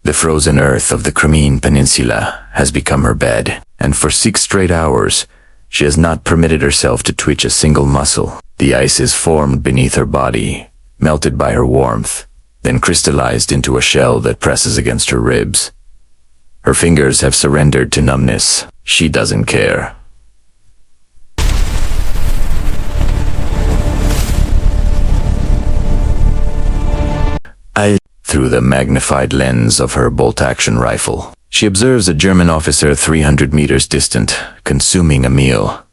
The frozen earth of the Crimean Peninsula has become her bed, and for 6 straight hours, she has not permitted herself to twitch a single muscle. The ice is formed beneath her body, melted by her warmth, then crystallized into a shell that presses against her ribs. Her fingers have surrendered to numbness. She doesn't care. Through the magnified lens of her bolt-action rifle, she observes a German officer 300 meters distant, consuming a meal.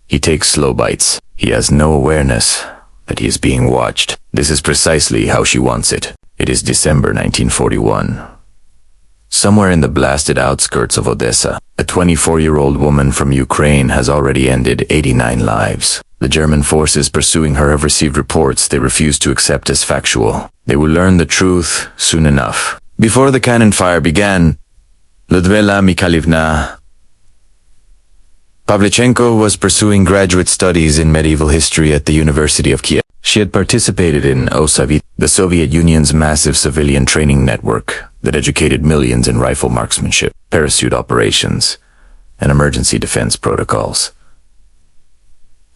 He takes slow bites. He has no awareness that he is being watched. This is precisely how she wants it. It is December 1941. Somewhere in the blasted outskirts of Odessa, a 24-year-old woman from Ukraine has already ended 89 lives. The German forces pursuing her have received reports they refuse to accept as factual. They will learn the truth soon enough. Before the cannon fire began, Lyudmila Pavlichenko was pursuing graduate studies in medieval history at the University of Kiev. She had participated in Odessa, the Soviet Union's massive civilian training network that educated millions in rifle marksmanship, parachute operations, and emergency defense protocols.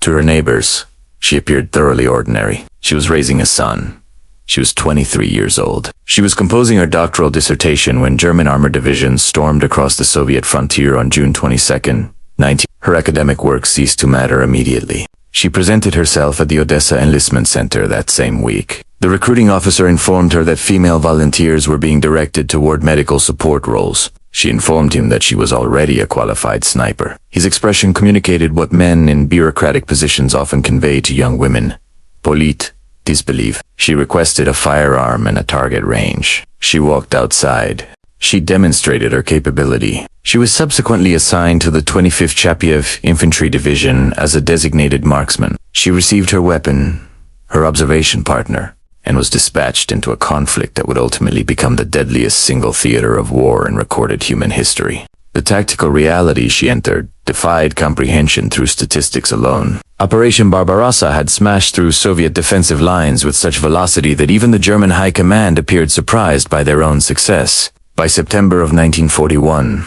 To her neighbors, she appeared thoroughly ordinary. She was raising a son. She was 23 years old. She was composing her doctoral dissertation when German armored divisions stormed across the Soviet frontier on June 22, 19. Her academic work ceased to matter immediately. She presented herself at the Odessa Enlistment Center that same week. The recruiting officer informed her that female volunteers were being directed toward medical support roles. She informed him that she was already a qualified sniper. His expression communicated what men in bureaucratic positions often convey to young women: polite disbelief. She requested a firearm and a target range. She walked outside. She demonstrated her capability. She was subsequently assigned to the 25th Chapiev Infantry Division as a designated marksman. She received her weapon, her observation partner, and was dispatched into a conflict that would ultimately become the deadliest single theater of war in recorded human history. The tactical reality she entered defied comprehension through statistics alone. Operation Barbarossa had smashed through Soviet defensive lines with such velocity that even the German high command appeared surprised by their own success. By September of 1941,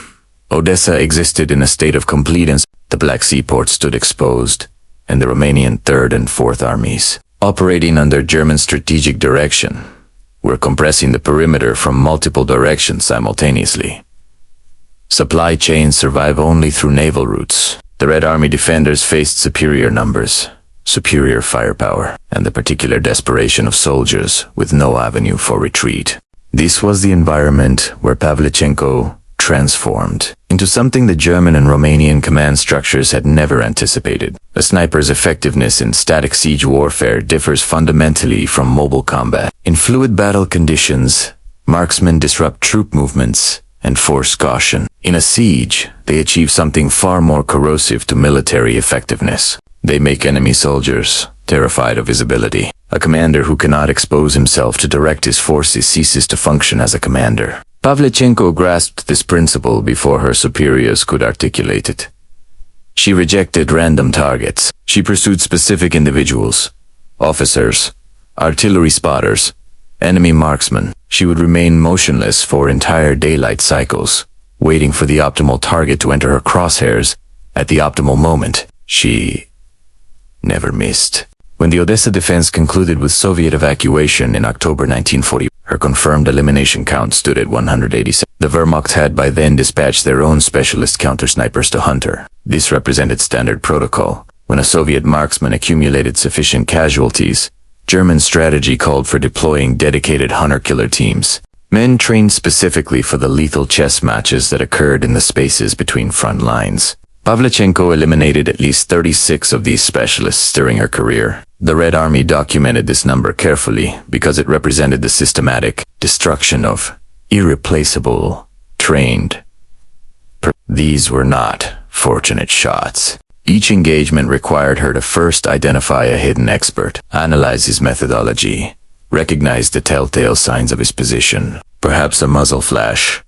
Odessa existed in a state of complete insurgency. The Black Sea port stood exposed, and the Romanian 3rd and 4th armies, operating under German strategic direction, were compressing the perimeter from multiple directions simultaneously. Supply chains survive only through naval routes. The Red Army defenders faced superior numbers, superior firepower, and the particular desperation of soldiers with no avenue for retreat. This was the environment where Pavlichenko transformed into something the German and Romanian command structures had never anticipated. A sniper's effectiveness in static siege warfare differs fundamentally from mobile combat. In fluid battle conditions, marksmen disrupt troop movements and force caution. In a siege, they achieve something far more corrosive to military effectiveness. They make enemy soldiers terrified of visibility. A commander who cannot expose himself to direct his forces ceases to function as a commander. Pavlichenko grasped this principle before her superiors could articulate it. She rejected random targets. She pursued specific individuals, officers, artillery spotters, enemy marksmen. She would remain motionless for entire daylight cycles, waiting for the optimal target to enter her crosshairs at the optimal moment. She never missed. When the Odessa defense concluded with Soviet evacuation in October 1940, her confirmed elimination count stood at 187. The Wehrmacht had by then dispatched their own specialist countersnipers to hunt her. This represented standard protocol. When a Soviet marksman accumulated sufficient casualties, German strategy called for deploying dedicated hunter-killer teams. Men trained specifically for the lethal chess matches that occurred in the spaces between front lines. Pavlichenko eliminated at least 36 of these specialists during her career. The Red Army documented this number carefully because it represented the systematic destruction of irreplaceable, trained. These were not fortunate shots. Each engagement required her to first identify a hidden expert, analyze his methodology, recognize the telltale signs of his position, perhaps a muzzle flash,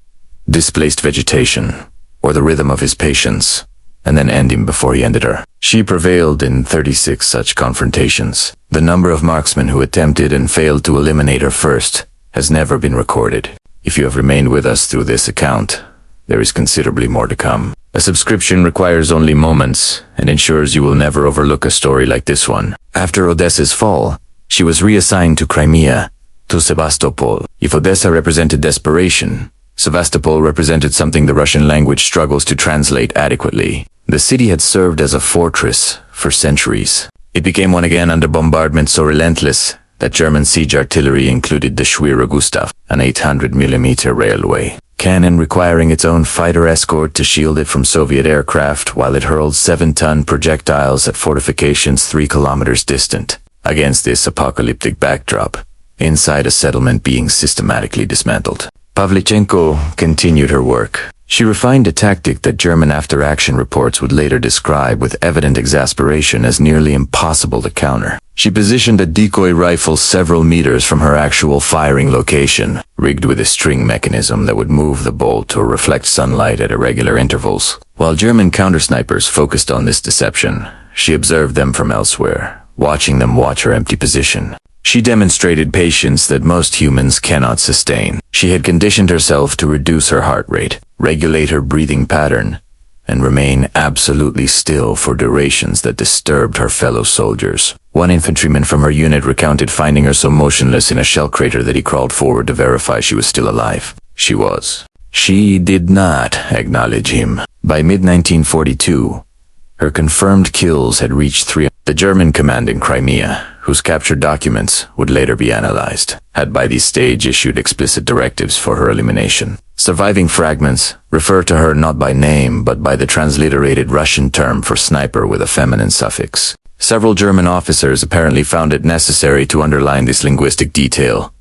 displaced vegetation, or the rhythm of his patience, and then end him before he ended her. She prevailed in 36 such confrontations. The number of marksmen who attempted and failed to eliminate her first has never been recorded. If you have remained with us through this account, there is considerably more to come. A subscription requires only moments and ensures you will never overlook a story like this one. After Odessa's fall, she was reassigned to Crimea, to Sevastopol. If Odessa represented desperation, Sevastopol represented something the Russian language struggles to translate adequately. The city had served as a fortress for centuries. It became one again under bombardment so relentless that German siege artillery included the Schwerer Gustav, an 800mm railway cannon requiring its own fighter escort to shield it from Soviet aircraft while it hurled 7-ton projectiles at fortifications 3 kilometers distant. Against this apocalyptic backdrop, inside a settlement being systematically dismantled, Pavlichenko continued her work. She refined a tactic that German after-action reports would later describe with evident exasperation as nearly impossible to counter. She positioned a decoy rifle several meters from her actual firing location, rigged with a string mechanism that would move the bolt or reflect sunlight at irregular intervals. While German countersnipers focused on this deception, she observed them from elsewhere, watching them watch her empty position. She demonstrated patience that most humans cannot sustain. She had conditioned herself to reduce her heart rate, regulate her breathing pattern, and remain absolutely still for durations that disturbed her fellow soldiers. One infantryman from her unit recounted finding her so motionless in a shell crater that he crawled forward to verify she was still alive. She was. She did not acknowledge him. By mid-1942, her confirmed kills had reached 3. The German command in Crimea, whose captured documents would later be analyzed, had by this stage issued explicit directives for her elimination. Surviving fragments refer to her not by name but by the transliterated Russian term for sniper with a feminine suffix. Several German officers apparently found it necessary to underline this linguistic detail,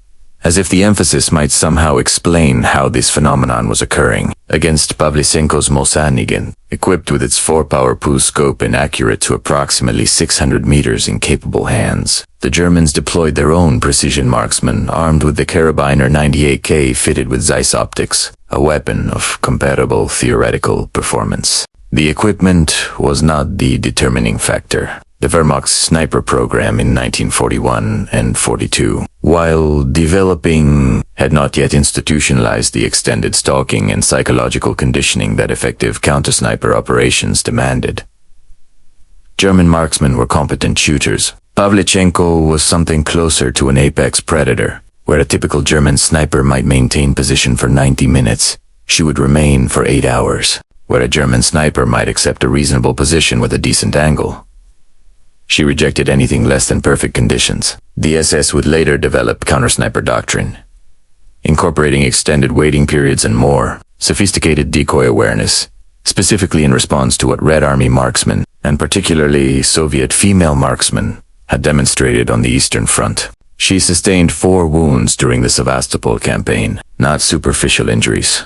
as if the emphasis might somehow explain how this phenomenon was occurring. Against Pavlichenko's Mosanigin, equipped with its 4-power PU scope and accurate to approximately 600 meters in capable hands, the Germans deployed their own precision marksmen armed with the Karabiner 98K fitted with Zeiss optics, a weapon of comparable theoretical performance. The equipment was not the determining factor. The Wehrmacht's sniper program in 1941 and 42, while developing, had not yet institutionalized the extended stalking and psychological conditioning that effective counter-sniper operations demanded. German marksmen were competent shooters. Pavlichenko was something closer to an apex predator, where a typical German sniper might maintain position for 90 minutes. She would remain for 8 hours, where a German sniper might accept a reasonable position with a decent angle. She rejected anything less than perfect conditions. The SS would later develop counter-sniper doctrine, incorporating extended waiting periods and more sophisticated decoy awareness, specifically in response to what Red Army marksmen, and particularly Soviet female marksmen, had demonstrated on the Eastern Front. She sustained 4 wounds during the Sevastopol campaign, not superficial injuries.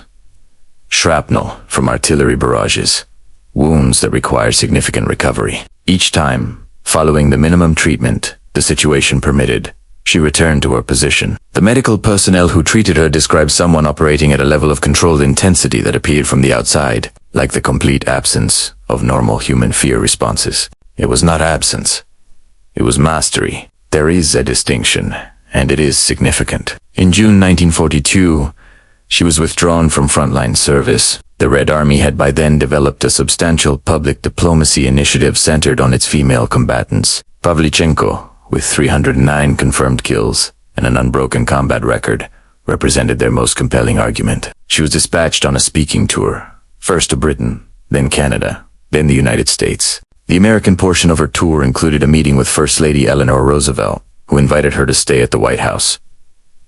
Shrapnel from artillery barrages, wounds that require significant recovery. Each time, following the minimum treatment the situation permitted, she returned to her position. The medical personnel who treated her described someone operating at a level of controlled intensity that appeared from the outside, like the complete absence of normal human fear responses. It was not absence. It was mastery. There is a distinction, and it is significant. In June 1942, she was withdrawn from frontline service. The Red Army had by then developed a substantial public diplomacy initiative centered on its female combatants. Pavlichenko, with 309 confirmed kills and an unbroken combat record, represented their most compelling argument. She was dispatched on a speaking tour, first to Britain, then Canada, then the United States. The American portion of her tour included a meeting with First Lady Eleanor Roosevelt, who invited her to stay at the White House.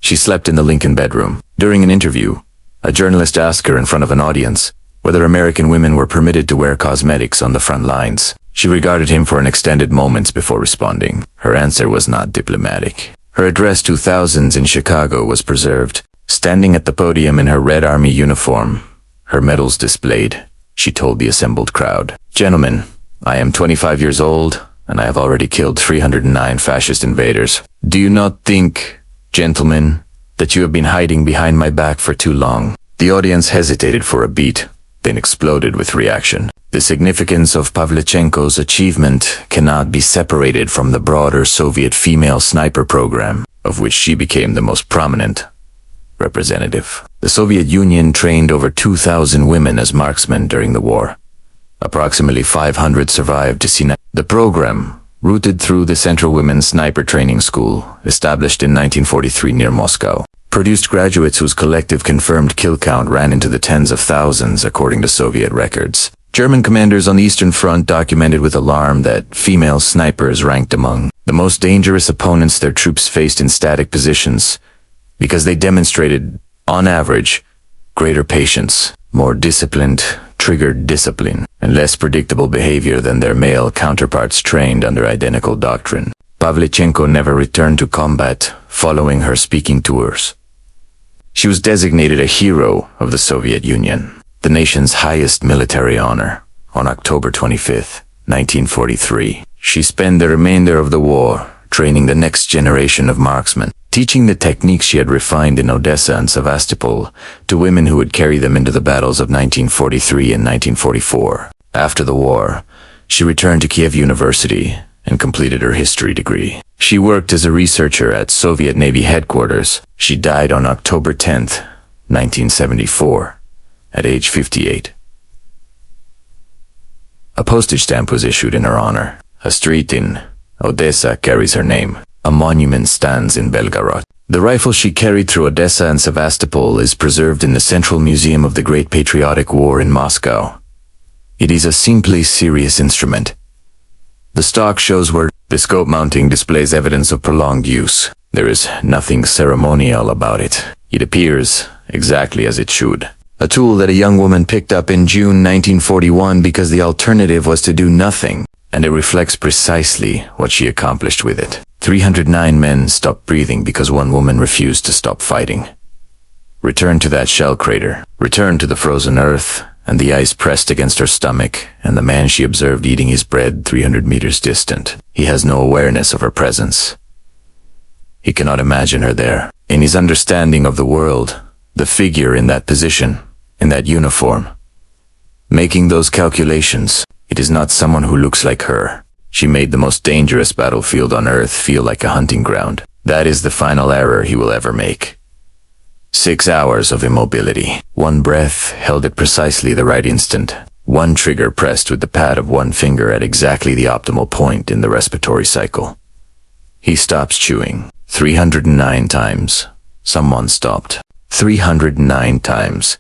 She slept in the Lincoln bedroom. During an interview, a journalist asked her in front of an audience whether American women were permitted to wear cosmetics on the front lines. She regarded him for an extended moments before responding. Her answer was not diplomatic. Her address to thousands in Chicago was preserved. Standing at the podium in her Red Army uniform, her medals displayed, she told the assembled crowd, "Gentlemen, I am 25 years old, and I have already killed 309 fascist invaders. Do you not think, gentlemen, that you have been hiding behind my back for too long?" The audience hesitated for a beat, then exploded with reaction. The significance of Pavlichenko's achievement cannot be separated from the broader Soviet female sniper program, of which she became the most prominent, representative. The Soviet Union trained over 2,000 women as marksmen during the war. Approximately 500 survived to see the program, routed through the Central Women's Sniper Training School, established in 1943 near Moscow, produced graduates whose collective confirmed kill count ran into the tens of thousands according to Soviet records. German commanders on the Eastern Front documented with alarm that female snipers ranked among the most dangerous opponents their troops faced in static positions because they demonstrated, on average, greater patience, more disciplined, triggered discipline, and less predictable behavior than their male counterparts trained under identical doctrine. Pavlichenko never returned to combat following her speaking tours. She was designated a hero of the Soviet Union, the nation's highest military honor, on October 25, 1943. She spent the remainder of the war training the next generation of marksmen, teaching the techniques she had refined in Odessa and Sevastopol to women who would carry them into the battles of 1943 and 1944. After the war, she returned to Kiev University and completed her history degree. She worked as a researcher at Soviet Navy headquarters. She died on October 10, 1974, at age 58. A postage stamp was issued in her honor. A street in Odessa carries her name. A monument stands in Belgorod. The rifle she carried through Odessa and Sevastopol is preserved in the Central Museum of the Great Patriotic War in Moscow. It is a simply serious instrument. The stock shows where the scope mounting displays evidence of prolonged use. There is nothing ceremonial about it. It appears exactly as it should. A tool that a young woman picked up in June 1941 because the alternative was to do nothing, and it reflects precisely what she accomplished with it. 309 men stopped breathing because one woman refused to stop fighting. Return to that shell crater. Return to the frozen earth, and the ice pressed against her stomach, and the man she observed eating his bread 300 meters distant. He has no awareness of her presence. He cannot imagine her there. In his understanding of the world, the figure in that position, in that uniform, making those calculations, it is not someone who looks like her. She made the most dangerous battlefield on earth feel like a hunting ground. That is the final error he will ever make. 6 hours of immobility. One breath held at precisely the right instant. One trigger pressed with the pad of one finger at exactly the optimal point in the respiratory cycle. He stops chewing. 309 times. Someone stopped. 309 times.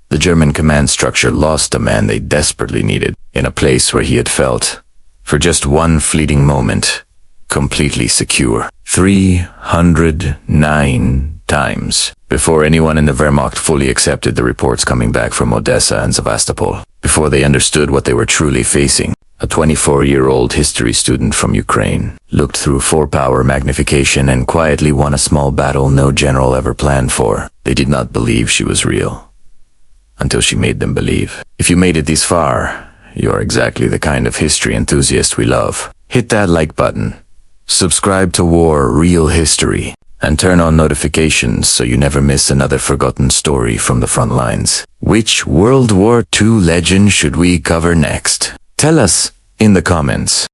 The German command structure lost a man they desperately needed, in a place where he had felt, for just one fleeting moment, completely secure. 309 times. Before anyone in the Wehrmacht fully accepted the reports coming back from Odessa and Sevastopol. Before they understood what they were truly facing. A 24-year-old history student from Ukraine looked through 4-power magnification and quietly won a small battle no general ever planned for. They did not believe she was real, until she made them believe. If you made it this far, you are exactly the kind of history enthusiast we love. Hit that like button, subscribe to War Real History, and turn on notifications so you never miss another forgotten story from the front lines. Which World War II legend should we cover next? Tell us in the comments.